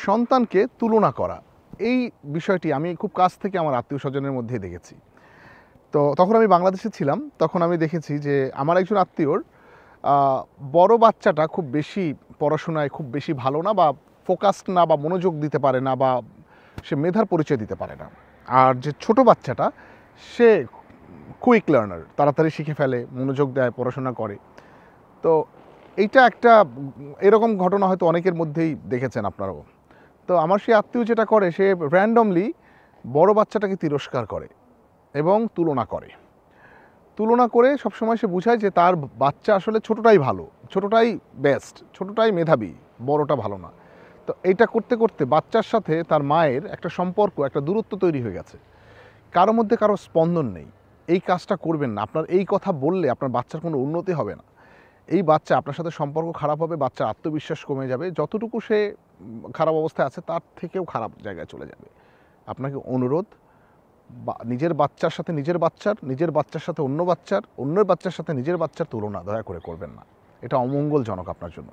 সন্তানকে তুলনা করা, এই বিষয়টি আমি খুব কাছ থেকে আমার আত্মীয় স্বজনের মধ্যে দেখেছি। তো তখন আমি বাংলাদেশে ছিলাম, তখন আমি দেখেছি যে আমার একজন আত্মীয়র বড় বাচ্চাটা খুব বেশি পড়াশোনায় খুব বেশি ভালো না, বা ফোকাসড না, বা মনোযোগ দিতে পারে না, বা সে মেধার পরিচয় দিতে পারে না। আর যে ছোট বাচ্চাটা, সে কুইক লার্নার, তাড়াতাড়ি শিখে ফেলে, মনোযোগ দেয়, পড়াশোনা করে। তো এইটা একটা এরকম ঘটনা হয়তো অনেকের মধ্যেই দেখেছেন আপনারাও। তো আমার সেই আত্মীয় যেটা করে, সে র্যান্ডমলি বড় বাচ্চাটাকে তিরস্কার করে এবং তুলনা করে সবসময় সে বুঝায় যে তার বাচ্চা আসলে ছোটটাই ভালো, ছোটটাই বেস্ট, ছোটটাই মেধাবী, বড়টা ভালো না। তো এইটা করতে করতে বাচ্চার সাথে তার মায়ের একটা সম্পর্ক, একটা দূরত্ব তৈরি হয়ে গেছে। কারো মধ্যে কারো স্পন্দন নেই। এই কাজটা করবেন না। আপনার এই কথা বললে আপনার বাচ্চার কোনো উন্নতি হবে না। এই বাচ্চা আপনার সাথে সম্পর্ক খারাপ হবে, বাচ্চার আত্মবিশ্বাস কমে যাবে, যতটুকু সে খারাপ অবস্থায় আছে তার থেকেও খারাপ জায়গায় চলে যাবে। আপনাকে অনুরোধ, নিজের বাচ্চার সাথে নিজের বাচ্চার সাথে অন্যের বাচ্চার সাথে নিজের বাচ্চার তুলনা দয়া করে করবেন না। এটা অমঙ্গলজনক আপনার জন্য।